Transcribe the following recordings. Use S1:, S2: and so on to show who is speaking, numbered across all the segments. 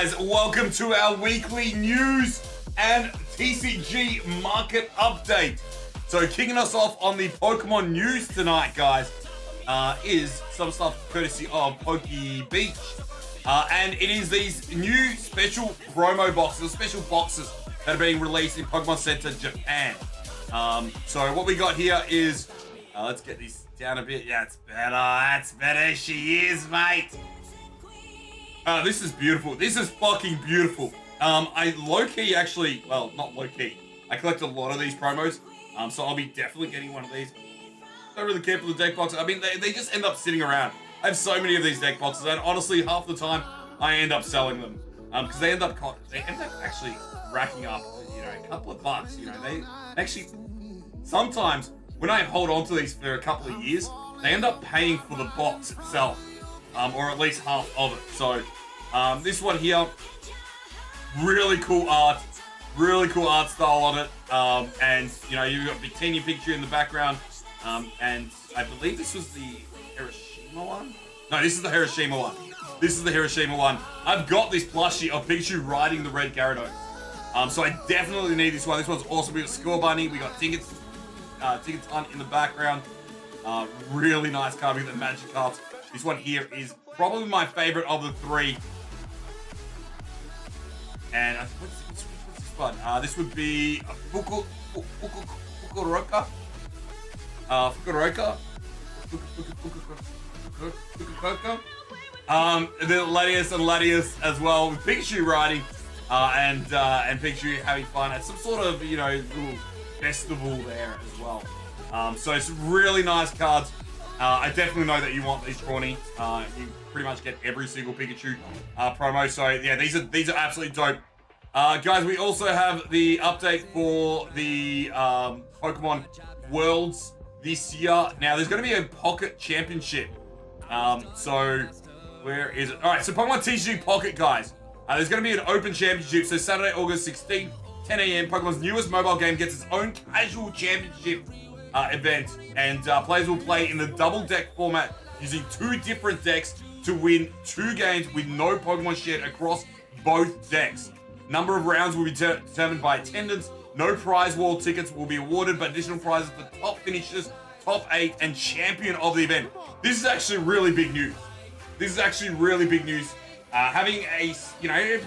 S1: guys, welcome to our weekly news and TCG market update. So kicking us off on the Pokemon news tonight, guys, is some stuff courtesy of PokeBeach. And it is these new special promo boxes, special boxes that are being released in Pokemon Center Japan. So what we got here is, let's get this down a bit. Yeah, it's better. That's better. She is, mate. This is beautiful. This is fucking beautiful. I low-key actually, well, not low-key. I collect a lot of these promos, so I'll be definitely getting one of these. Don't really care for the deck boxes. I mean, they just end up sitting around. I have so many of these deck boxes, and honestly, half the time, I end up selling them. Because they end up actually racking up, a couple of bucks. They actually, sometimes, when I hold on to these for a couple of years, they end up paying for the box itself. Or at least half of it. So, this one here, really cool art style on it. And, you've got Victini Pikachu in the background. And I believe this was the Hiroshima one? No, this is the Hiroshima one. I've got this plushie of Pikachu riding the red Gyarados. So I definitely need this one. This one's awesome. We got Scorbunny, we got Tinkaton in the background. Really nice card. We got the Magikarp. This one here is probably my favorite of the three. And what's this one? This would be Fukuroka. The Latias and Latias as well, with Pikachu riding, and Pikachu having fun at some sort of, little festival there as well. So it's really nice cards. I definitely know that you want these, Trawny. You pretty much get every single Pikachu promo. So yeah, these are absolutely dope. Guys, we also have the update for the Pokemon Worlds this year. Now, there's going to be a Pocket Championship. So where is it? All right, so Pokemon TCG Pocket, guys. There's going to be an open championship. So Saturday, August 16th, 10 a.m. Pokemon's newest mobile game gets its own casual championship event, and players will play in the double deck format using 2 different decks to win 2 games with no Pokemon shared across both decks. Number of rounds will be determined by attendance. No prize wall tickets will be awarded, but additional prizes for top finishers, top 8, and champion of the event. This is actually really big news. Having a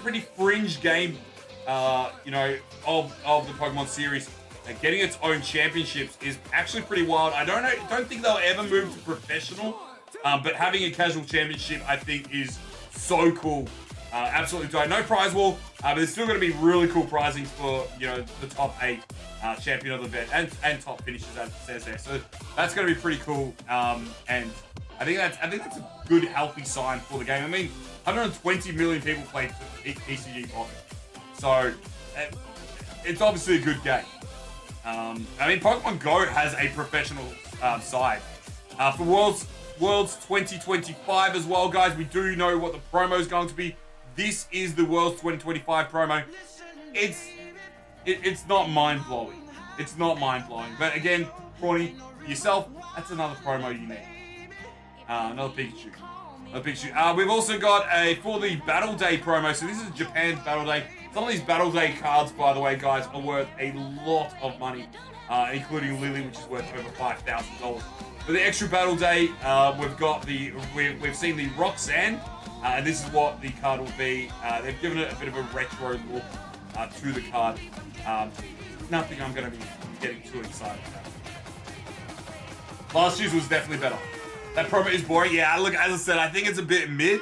S1: pretty fringe game, of the Pokemon series. Getting its own championships is actually pretty wild. I don't think they'll ever move to professional, but having a casual championship, I think, is so cool. Absolutely dope. No prize wall, but there's still going to be really cool prizing for the top 8 champion of the event and top finishers, as it says there. So that's going to be pretty cool. And I think that's a good, healthy sign for the game. I mean, 120 million people played TCG Pocket, so it's obviously a good game. Pokemon Go has a professional side. For Worlds 2025 as well, guys, we do know what the promo is going to be. This is the Worlds 2025 promo. It's not mind-blowing. But again, Prawny, yourself, that's another promo you need. Another Pikachu. We've also got for the Battle Day promo. So this is Japan's Battle Day. Some of these Battle Day cards, by the way, guys, are worth a lot of money, including Lily, which is worth over $5,000. For the extra Battle Day, we've seen the Roxanne, and this is what the card will be. They've given it a bit of a retro look to the card. Nothing I'm going to be getting too excited about. Last year's was definitely better. That promo is boring. Yeah, look, as I said, I think it's a bit mid.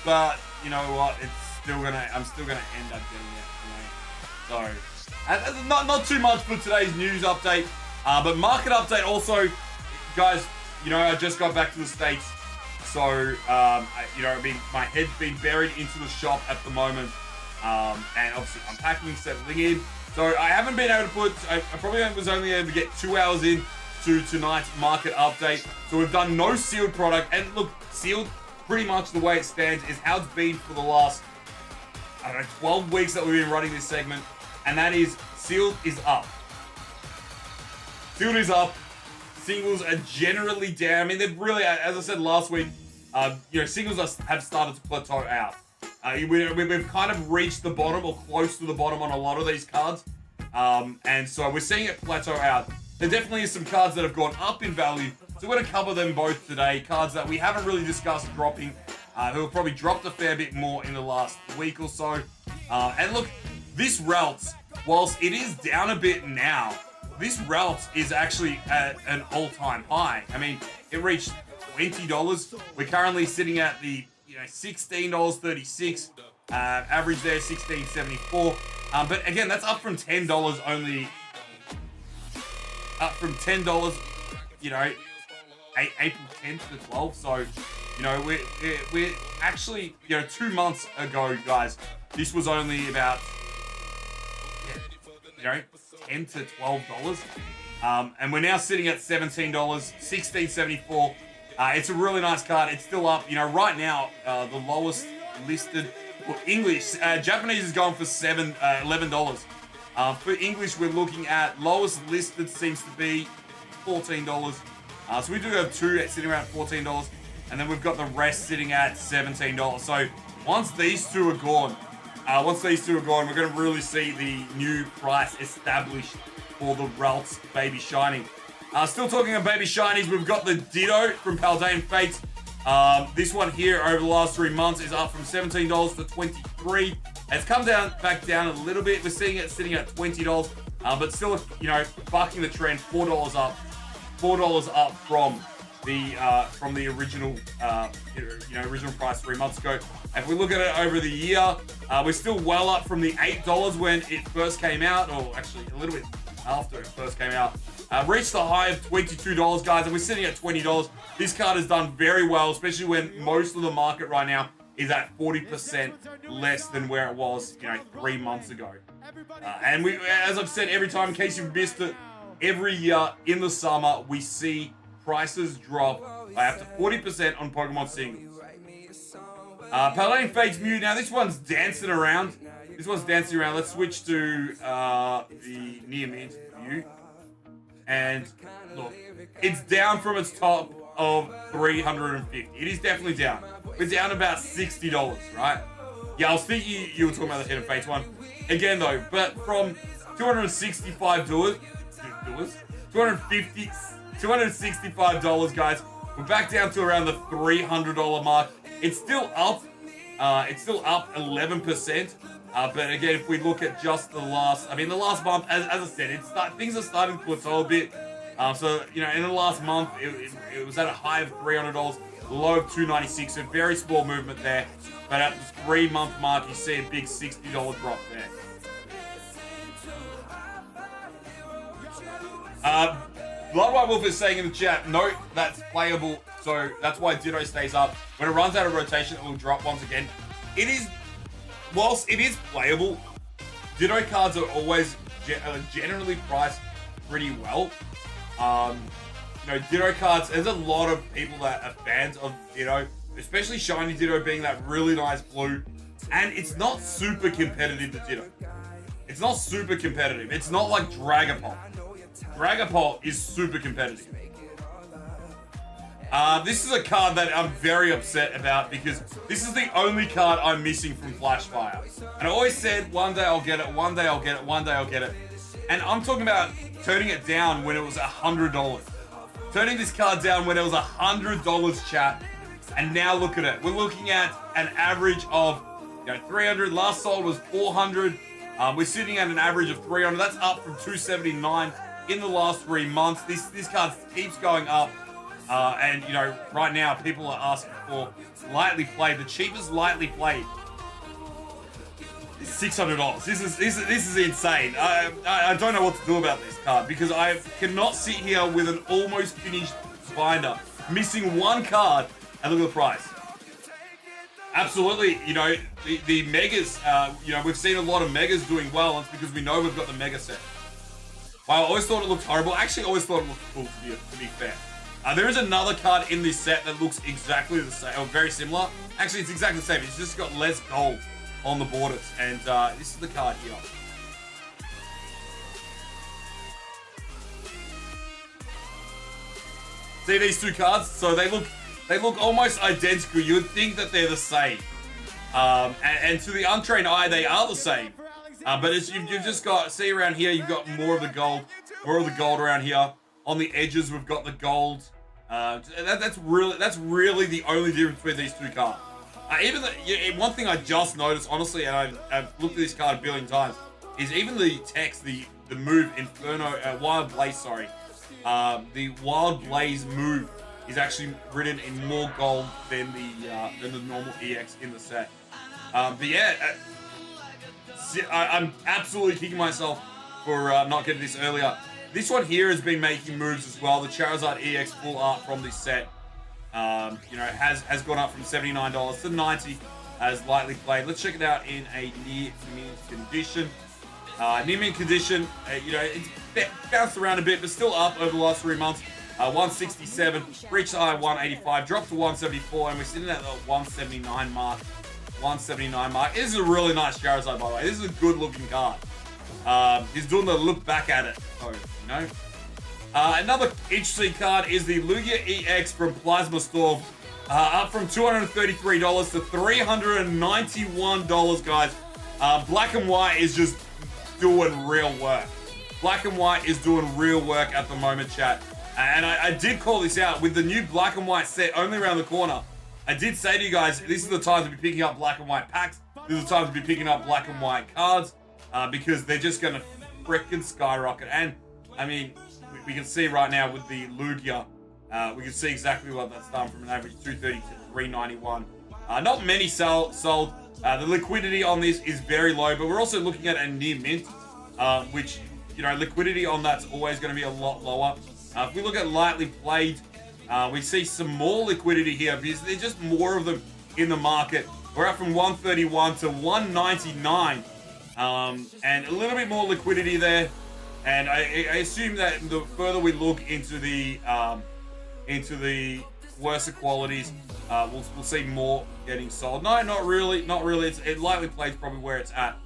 S1: But you know what? I'm still gonna end up getting it. So, not too much for today's news update, but market update also, guys. I just got back to the States, so my head's been buried into the shop at the moment, and obviously unpacking, settling in. So I haven't been able to I probably was only able to get 2 hours in to tonight's market update. So we've done no sealed product, and look, sealed, pretty much the way it stands, is how it's been for the last, 12 weeks that we've been running this segment, and that is sealed is up. Singles are generally down. I mean, they've really, as I said last week, singles have started to plateau out. We've kind of reached the bottom or close to the bottom on a lot of these cards. And so we're seeing it plateau out. There definitely is some cards that have gone up in value. So we're going to cover them both today. Cards that we haven't really discussed dropping, who have probably dropped a fair bit more in the last week or so. And look, this Ralts, whilst it is down a bit now, this Ralts is actually at an all-time high. I mean, it reached $20. We're currently sitting at the $16.36. Average there, $16.74. But again, that's up from $10 only. Up from $10, April 10th to 12th. So, we're actually, 2 months ago, guys, this was only about, $10 to $12. And we're now sitting at $17, $16.74. It's a really nice card. It's still up. Right now, the lowest listed for English, Japanese is going for $11. For English, we're looking at lowest listed seems to be $14. So we do have two sitting around $14, and then we've got the rest sitting at $17. So once these two are gone, we're going to really see the new price established for the Ralts Baby Shining. Still talking about Baby Shinies, we've got the Ditto from Paldean Fates. This one here over the last 3 months is up from $17 to $23. It's come back down a little bit. We're seeing it sitting at $20, but still, bucking the trend. $4 up from the original, original price 3 months ago. If we look at it over the year, we're still well up from the $8 when it first came out, or actually a little bit after it first came out. Reached the high of $22, guys, and we're sitting at $20. This card has done very well, especially when most of the market right now is at 40% less than where it was, 3 months ago. And we, as I've said every time, in case you've missed it, every year in the summer, we see prices drop by up to 40% on Pokemon singles. Paldean Fates Mew, now this one's dancing around. Let's switch to the Near Mint Mew. And look, it's down from its top of 350. It is definitely down. We're down about $60, right? Yeah, I was thinking you were talking about the Hidden Fates one. Again though, but from $265, guys, we're back down to around the $300 mark. It's still up. It's still up 11%. But again, if we look at just the last month, as I said, things are starting to plateau a bit. So, in the last month, it was at a high of $300, low of $296, so very small movement there. But at the 3 month mark, you see a big $60 drop there. Blood White Wolf is saying in the chat, note that's playable, so that's why Ditto stays up. When it runs out of rotation, it will drop once again. Whilst it is playable, Ditto cards are always generally priced pretty well. Ditto cards, there's a lot of people that are fans of Ditto, especially Shiny Ditto being that really nice blue. And it's not super competitive to Ditto. It's not super competitive. It's not like Dragapult. Dragapult is super competitive. This is a card that I'm very upset about because this is the only card I'm missing from Flashfire. And I always said, one day I'll get it, one day I'll get it, one day I'll get it. And I'm talking about turning it down when it was $100. Turning this card down when it was $100, chat. And now look at it. We're looking at an average of 300. Last sold was 400. We're sitting at an average of 300. That's up from 279 in the last 3 months. This card keeps going up. And right now people are asking for lightly played. The cheapest lightly played is $600. This is insane. I don't know what to do about this card because I cannot sit here with an almost finished binder, missing one card, and look at the price. Absolutely, the megas. We've seen a lot of megas doing well. And it's because we know we've got the mega set. Wow, I always thought it looked horrible. Actually, I always thought it looked cool to be fair. There is another card in this set that looks exactly the same, or very similar. Actually, it's exactly the same. It's just got less gold on the borders. And this is the card here. See these two cards? So they look They look almost identical. You would think that they're the same. And to the untrained eye, they are the same. But it's, you've just got, see around here, you've got more of the gold around here. On the edges, we've got the gold. That's really the only difference between these two cards. One thing I just noticed, honestly, and I've looked at this card a billion times, is even the text, the move Inferno, Wild Blaze, sorry. The Wild Blaze move is actually written in more gold than the normal EX in the set. But yeah, I'm absolutely kicking myself for not getting this earlier. This one here has been making moves as well. The Charizard EX full art from this set, has gone up from $79 to $90 as lightly played. Let's check it out in a near mint condition. Near mint condition, it's bounced around a bit, but still up over the last 3 months. 167, reached the high 185, dropped to 174, and we're sitting at the 179 mark. 179 mark. This is a really nice Charizard, by the way. This is a good looking card. He's doing the look back at it. So, another interesting card is the Lugia EX from Plasma Storm. Up from $233 to $391, guys. Black and White is just doing real work. Black and White is doing real work at the moment, chat. And I did call this out with the new Black and White set only around the corner. I did say to you guys, this is the time to be picking up Black and White packs. This is the time to be picking up Black and White cards because they're just going to freaking skyrocket. And, I mean, we can see right now with the Lugia, we can see exactly what that's done from an average 230 to 391. Not many sold. The liquidity on this is very low, but we're also looking at a near mint, which, liquidity on that's always going to be a lot lower. If we look at lightly played, we see some more liquidity here because there's just more of them in the market. We're up from 131 to 199, and a little bit more liquidity there. And I assume that the further we look into the worse qualities, we'll see more getting sold. No, not really. It lightly plays probably where it's at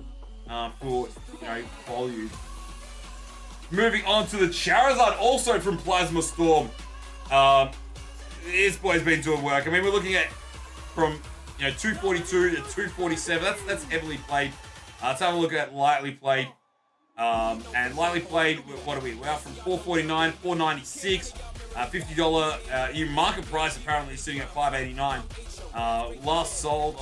S1: for volume. Moving on to the Charizard, also from Plasma Storm. This boy's been doing work. I mean, we're looking at from 242 to 247. That's heavily played. Let's have a look at lightly played. And lightly played, what are we? We're up from 449, 496, $50 market price apparently is sitting at 589. Last sold,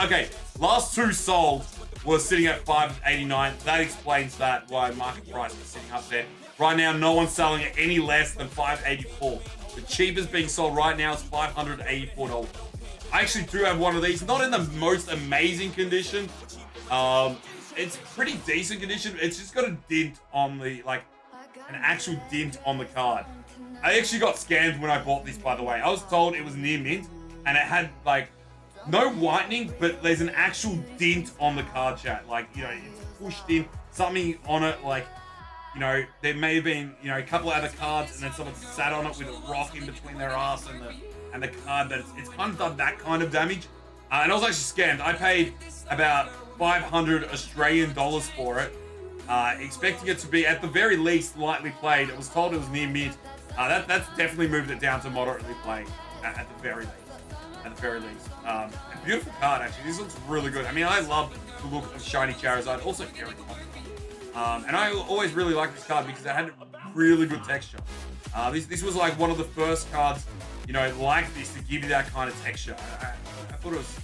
S1: okay. Last two sold was sitting at 589. That explains why market price is sitting up there. Right now, no one's selling it any less than 584. The cheapest being sold right now is $584. I actually do have one of these, not in the most amazing condition. It's pretty decent condition. It's just got a dint on the, an actual dint on the card. I actually got scammed when I bought this, by the way. I was told it was near mint, and it had, no whitening, but there's an actual dint on the card, chat. It's pushed in, something on it, there may have been, a couple of other cards, and then someone sat on it with a rock in between their ass and the card, that it's kind of done that kind of damage. And I was actually scammed. I paid about 500 Australian dollars for it, expecting it to be at the very least lightly played. It was told it was near mint. That's definitely moved it down to moderately played at the very least. A beautiful card, actually. This looks really good. I mean, I love the look of shiny Charizard. Also very common. And I always really liked this card because it had really good texture. This was like one of the first cards, like this to give you that kind of texture. I thought it was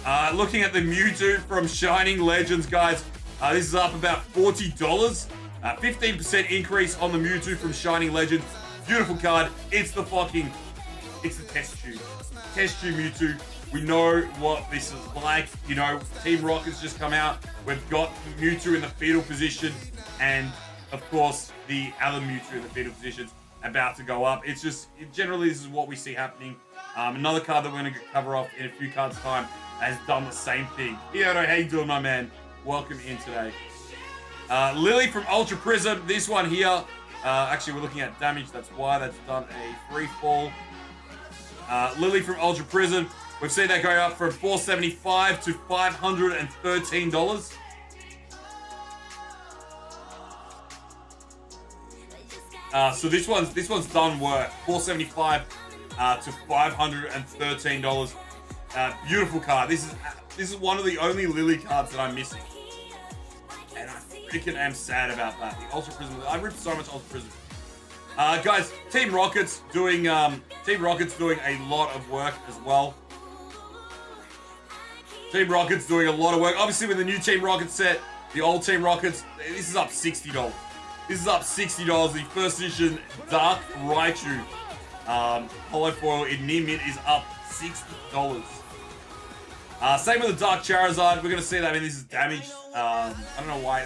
S1: fun. Looking at the Mewtwo from Shining Legends, guys. This is up about $40. 15% increase on the Mewtwo from Shining Legends. Beautiful card. It's the test tube. Test tube Mewtwo. We know what this is like. Team Rocket's just come out. We've got Mewtwo in the fetal position. And, of course, the other Mewtwo in the fetal position about to go up. It's just, generally, this is what we see happening. Another card that we're going to cover off in a few cards' time has done the same thing. Theodore, how you doing, my man? Welcome in today. Lily from Ultra Prism. This one here. Actually, we're looking at damage. That's why that's done a free fall. Lily from Ultra Prism. We've seen that go up from $475 to $513. So this one's done work. $475 to $513. Beautiful card. This is one of the only Lily cards that I'm missing, and I freaking am sad about that. The Ultra Prism. I ripped so much Ultra Prism. Guys, Team Rocket's doing a lot of work as well. Team Rocket's doing a lot of work. Obviously, with the new Team Rocket set, the old Team Rockets, this is up $60. This is up $60. The first edition Dark Raichu Holo Foil in near mint is up $60. Same with the Dark Charizard. We're going to see that. I mean, this is damaged. I don't know why.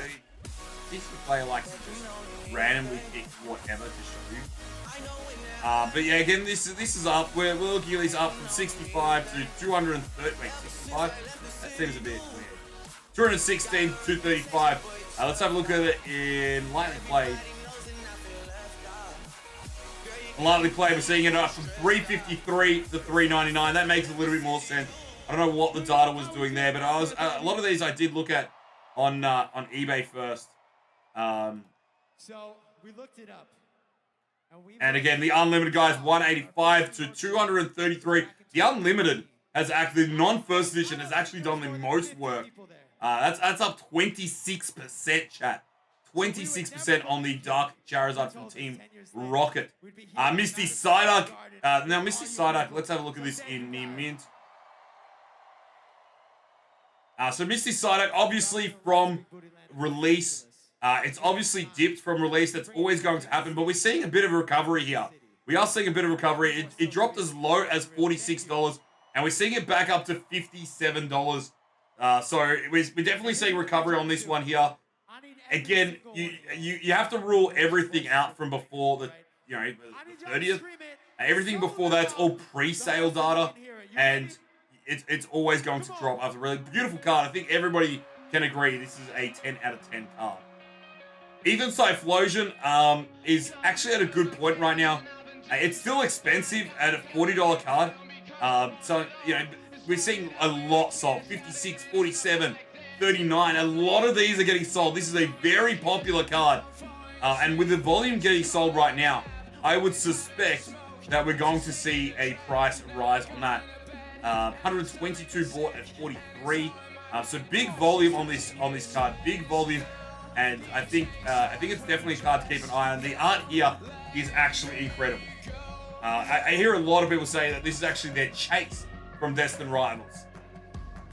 S1: This player likes to just randomly pick whatever to show you. But yeah, again, this is up. We're looking at these up from 65 to 230. Wait, 65? That seems a bit weird. 216 to 235. Let's have a look at it in Lightly Played. Lightly Played, we're seeing it up from 353 to 399. That makes a little bit more sense. I don't know what the data was doing there, but a lot of these I did look at on eBay first.
S2: So we looked it up.
S1: And again, the Unlimited guys, 185 to 233. The Unlimited has actually, non-first edition, has actually done the most work. That's up 26%, chat. 26% on the Dark Charizard from Team Rocket. Misty Psyduck. Now, Misty Psyduck, let's have a look at this in near mint. So Misty Psyduck, obviously from release, it's obviously dipped from release. That's always going to happen, but we're seeing a bit of a recovery here. We are seeing a bit of recovery. It dropped as low as $46, and we're seeing it back up to $57. So we're definitely seeing recovery on this one here. Again, you have to rule everything out from before the the 30th. Everything before that's all pre-sale data, and it's always going to drop after a really beautiful card. I think everybody can agree this is a 10 out of 10 card. Even Typhlosion is actually at a good point right now. It's still expensive at a $40 card. So, we're seeing a lot sold. 56, 47, 39. A lot of these are getting sold. This is a very popular card. And with the volume getting sold right now, I would suspect that we're going to see a price rise on that. 122 bought at 43. So big volume on this card. Big volume. And I think it's definitely a card to keep an eye on. The art here is actually incredible. I hear a lot of people say that this is actually their chase from Destined Rivals,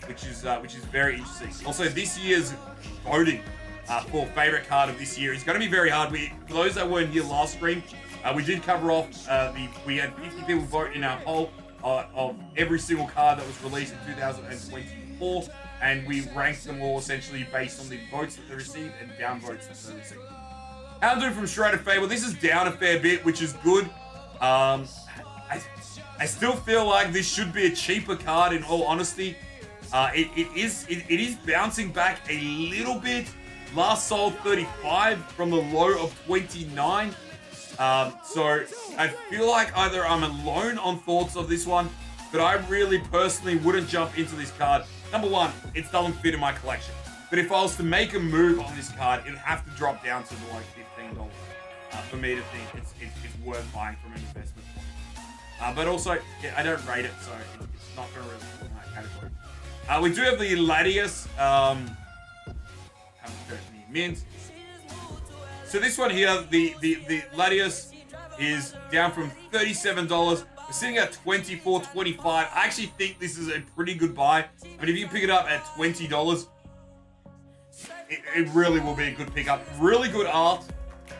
S1: which is very interesting. Also, this year's voting for favorite card of this year is going to be very hard. For those that weren't here last stream, we did cover off we had 50 people vote in our poll of every single card that was released in 2024. And we ranked them all essentially based on the votes that they received and down votes that they received. Houndoom from Shrouded Fable. This is down a fair bit, which is good. I still feel like this should be a cheaper card in all honesty. It is bouncing back a little bit. Last sold 35 from the low of 29. So I feel like either I'm alone on thoughts of this one, but I really personally wouldn't jump into this card. Number one, it doesn't fit in my collection. But if I was to make a move on this card, it would have to drop down to below $15 for me to think it's worth buying from an investment point. But also, yeah, I don't rate it, so it's not going to really fall in that category. We do have the Latias. Haven't got any mint. So this one here, the Latias is down from $37. We're sitting at $24.25. I actually think this is a pretty good buy. I mean, if you pick it up at $20, it really will be a good pickup. Really good art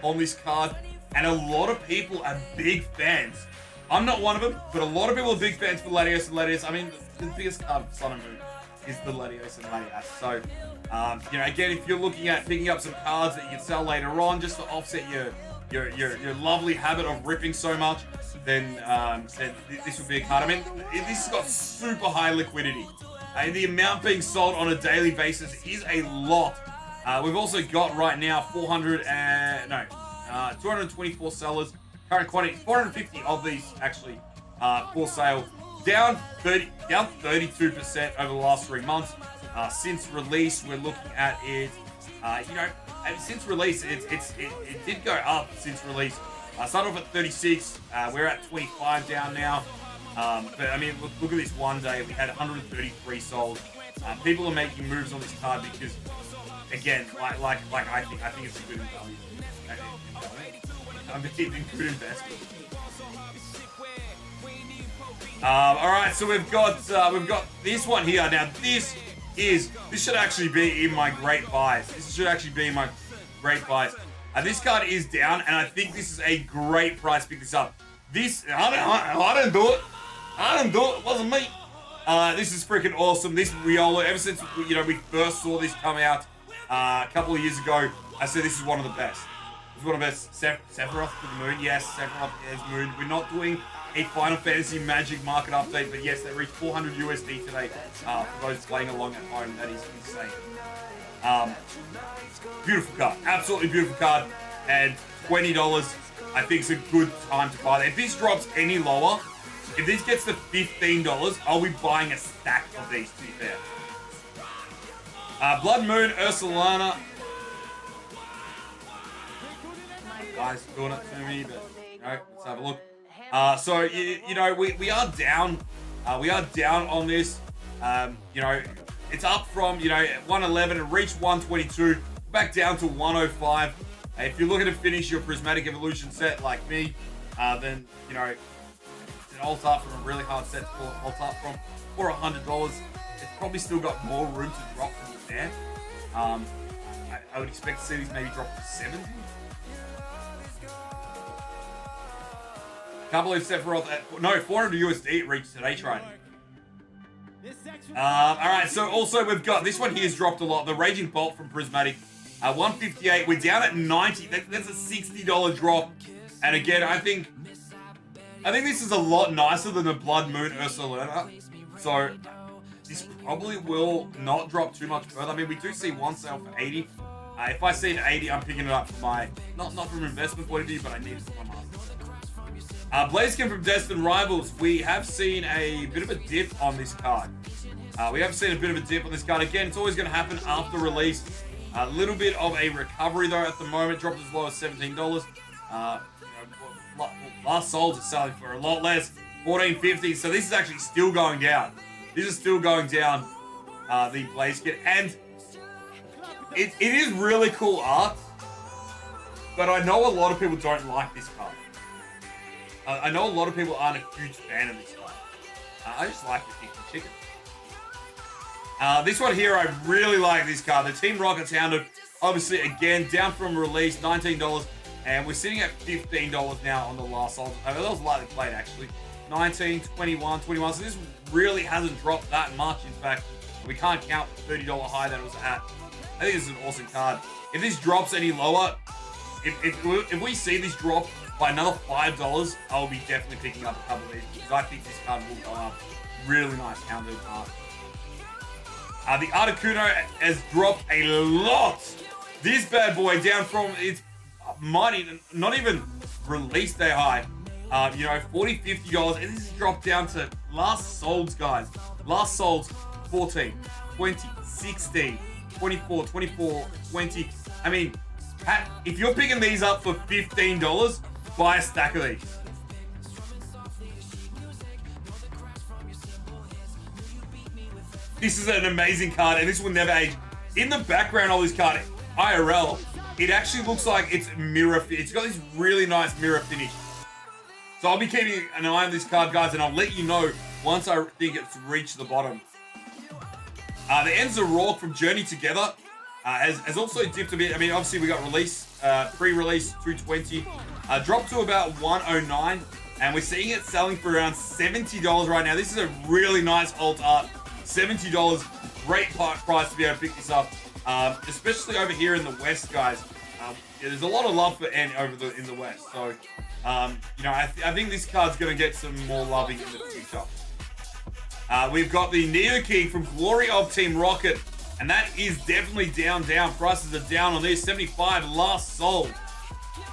S1: on this card, and a lot of people are big fans. I'm not one of them, but a lot of people are big fans for Latios and Latias. I mean, the biggest card for Sun and Moon is the Latios and Latias. So, again, if you're looking at picking up some cards that you can sell later on, just to offset your lovely habit of ripping so much, then this would be a card. I mean, this has got super high liquidity. The amount being sold on a daily basis is a lot. We've also got right now 224 sellers. Current quantity, 450 of these actually for sale. Down 32% over the last 3 months. Since release, we're looking at it. Since release, it did go up since release Started off at 36. We're at 25 down now. But I mean, look at this one day. We had 133 sold. People are making moves on this card because, again, like I think it's a good investment. I'm keeping good investment. All right, so we've got this one here. Now this should actually be in my great buys. This card is down, and I think this is a great price to pick this up. I didn't do it. It wasn't me. This is freaking awesome. This Riolo, ever since we first saw this come out a couple of years ago, I said this is one of the best. It's one of the best. Sephiroth for the moon. Yes, Sephiroth is moon. We're not doing a Final Fantasy Magic market update, but yes, they reached 400 USD today for those playing along at home. That is insane. Beautiful card. Absolutely beautiful card. And $20, I think, is a good time to buy that. If this drops any lower, if this gets to $15, I'll be buying a stack of these, to be fair. Blood Moon, Ursulana. Guys doing it to me, but let's have a look. So we are down. We are down on this. It's up from 111 and reached 122, back down to 105. If you're looking to finish your Prismatic Evolution set like me, then it's an alt art from a really hard set to alt art from for $100. It's probably still got more room to drop from there. I would expect to see these maybe drop to 70. Can't believe Sephiroth no, 400 USD it reached today, Trine. Alright, so also we've got this one here's dropped a lot. The Raging Bolt from Prismatic. 158. We're down at 90. That's a $60 drop. And again, I think this is a lot nicer than the Blood Moon Ursulana. So this probably will not drop too much further. I mean, we do see one sale for 80. If I see an 80, I'm picking it up for my not from an investment point of view, but I need it for my master. Blaziken from Destined Rivals. We have seen a bit of a dip on this card. Again, it's always going to happen after release. A little bit of a recovery though at the moment. Dropped as low as $17. Last sold is selling for a lot less, $14.50. So this is actually still going down. The Blaziken, and it is really cool art. But I know a lot of people don't like this card. I know a lot of people aren't a huge fan of this card. I just like the chicken. This one here, I really like this card. The Team Rocket's Hounded, obviously, again, down from release, $19. And we're sitting at $15 now on the last sold. That was lightly played, actually. 19, 21, 21. So this really hasn't dropped that much. In fact, we can't count the $30 high that it was at. I think this is an awesome card. If this drops any lower, if we see this drop by another $5, I'll be definitely picking up a couple of these because I think this card will go up. Really nice Hounded art. The Articuno has dropped a lot. This bad boy down from its not even release day high. $40, $50, and this has dropped down to last solds, guys. Last solds, 14, 20, 16, 24, 24, 20. I mean, if you're picking these up for $15, buy a stack of these. This is an amazing card, and this will never age. In the background of this card, IRL, it actually looks like it's mirror. It's got this really nice mirror finish. So I'll be keeping an eye on this card, guys, and I'll let you know once I think it's reached the bottom. The Enza Rourke from Journey Together has also dipped a bit. I mean, obviously we got pre-release 220, dropped to about 109, and we're seeing it selling for around $70 right now. This is a really nice alt art. $70, great price to be able to pick this up, especially over here in the West, guys. There's a lot of love for N in the West, so I think this card's going to get some more loving in the future. We've got the Neo King from Glory of Team Rocket, and that is definitely down. Prices are down on this. 75 last sold.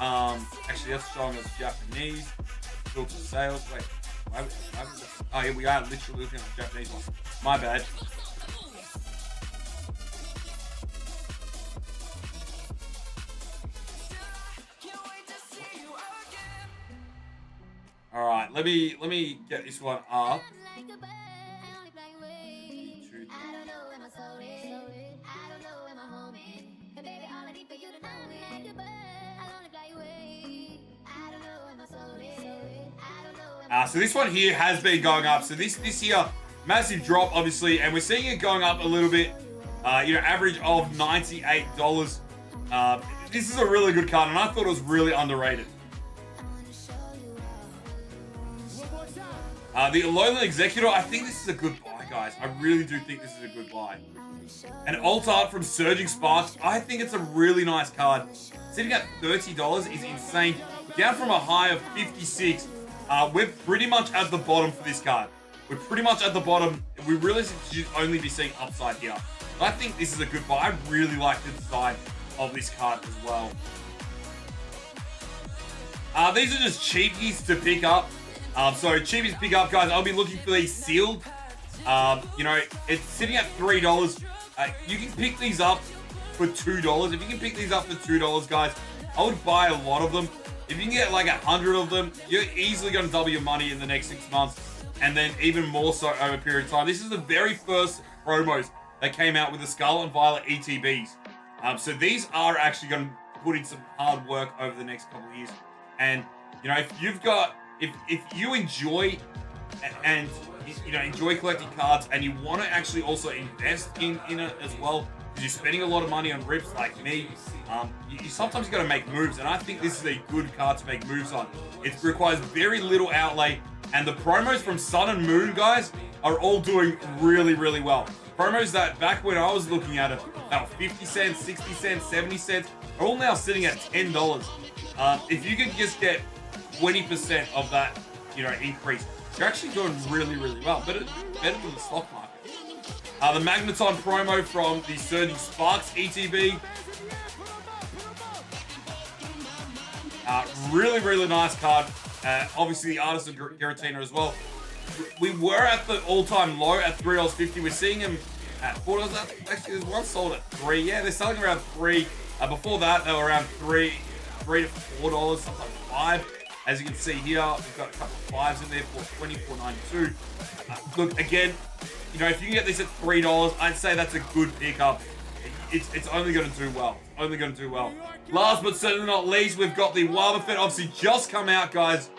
S1: Actually, that's showing us Japanese. Filter sales. Wait. Oh, here we are, literally looking at the Japanese one. My bad. right, let me get this one up. So this one here has been going up. So this here, massive drop, obviously, and we're seeing it going up a little bit. Average of $98. This is a really good card, and I thought it was really underrated. The Alolan Executor, I think this is a good buy, guys. I really do think this is a good buy. An alt art from Surging Sparks, I think it's a really nice card. Sitting at $30 is insane. Down from a high of 56. We're pretty much at the bottom for this card. We're pretty much at the bottom. We really should only be seeing upside here. I think this is a good buy. I really like the design of this card as well. These are just cheapies to pick up. Cheapies to pick up, guys. I'll be looking for these sealed. It's sitting at $3. You can pick these up for $2. If you can pick these up for $2, guys, I would buy a lot of them. If you can get like 100 of them, you're easily going to double your money in the next 6 months, and then even more so over a period of time. This is the very first promos that came out with the Scarlet and Violet ETBs. So these are actually going to put in some hard work over the next couple of years. And if you enjoy and enjoy collecting cards, and you want to actually also invest in it as well, because you're spending a lot of money on rips like me, you sometimes got to make moves, and I think this is a good card to make moves on. It requires very little outlay, and the promos from Sun and Moon, guys, are all doing really, really well. Promos that back when I was looking at it, that were 50 cents, 60 cents, 70 cents, are all now sitting at $10. If you could just get 20% of that, increase, you're actually doing really, really well. Better than the stock market. The Magneton promo from the Surging Sparks ETB. Really, really nice card. Obviously, the Artist of Giratina as well. We were at the all-time low at $3.50. We're seeing them at $4. Actually, there's one sold at $3. Yeah, they're selling around $3. Before that, they were around $3 to $4, sometimes $5. As you can see here, we've got a couple of $5s in there for $20, $4.92. Look, again, if you can get this at $3, I'd say that's a good pickup. It's only going to do well. Only going to do well. Last but certainly not least, we've got the Wobbuffet. Obviously, just come out, guys.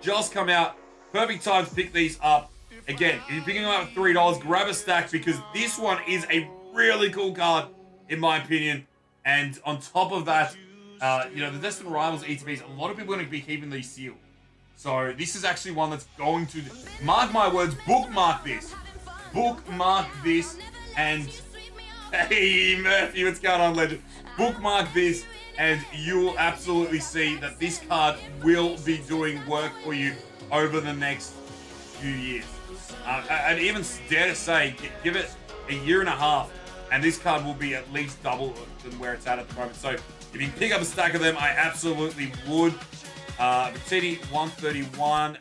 S1: Just come out. Perfect time to pick these up. Again, if you're picking them up at $3, grab a stack, because this one is a really cool card, in my opinion. And on top of that, the Destined Rivals ETBs, a lot of people are going to be keeping these sealed. So this is actually one that's going to, mark my words, bookmark this. Bookmark this, and hey, Murphy, what's going on, legend? Bookmark this, and you'll absolutely see that this card will be doing work for you over the next few years. I'd even dare to say, give it a year and a half, and this card will be at least double than where it's at the moment. So if you can pick up a stack of them, I absolutely would. Vicini 131.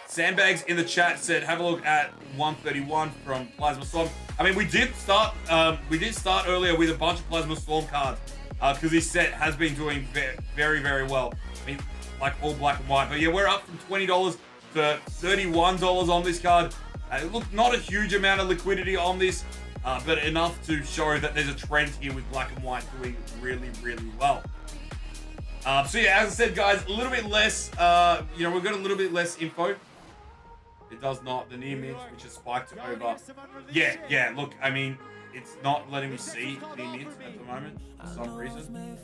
S1: Sandbags in the chat said, have a look at 131 from Plasma Storm. I mean, we did start earlier with a bunch of Plasma Storm cards because this set has been doing very, very well. I mean, like all black and white. But yeah, we're up from $20 to $31 on this card. Look, not a huge amount of liquidity on this, but enough to show that there's a trend here with black and white doing really, really well. So yeah, as I said, guys, a little bit less, we've got a little bit less info. It does not. The near mids, which is spiked to over. Yeah, look, I mean, it's not letting me see near mids at the moment for some reason.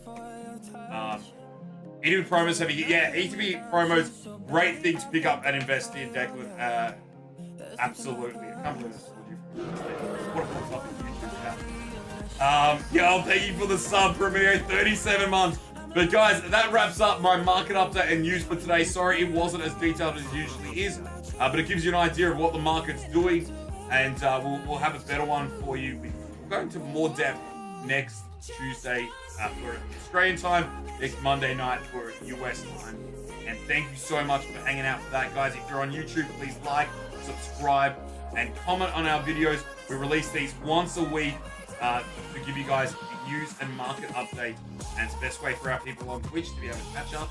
S1: ETB promos have ETB promos, great thing to pick up and invest in, Declan. Absolutely. I can't believe this. What a cool topic YouTube now. Thank you for the sub, Premier, 37 months. But guys, that wraps up my market update and news for today. Sorry it wasn't as detailed as it usually is, but it gives you an idea of what the market's doing, and we'll have a better one for you. We'll go into more depth next Tuesday for Australian time, next Monday night for US time. And thank you so much for hanging out for that, guys. If you're on YouTube, please like, subscribe, and comment on our videos. We release these once a week to give you guys news and market update, and it's the best way for our people on Twitch to be able to catch up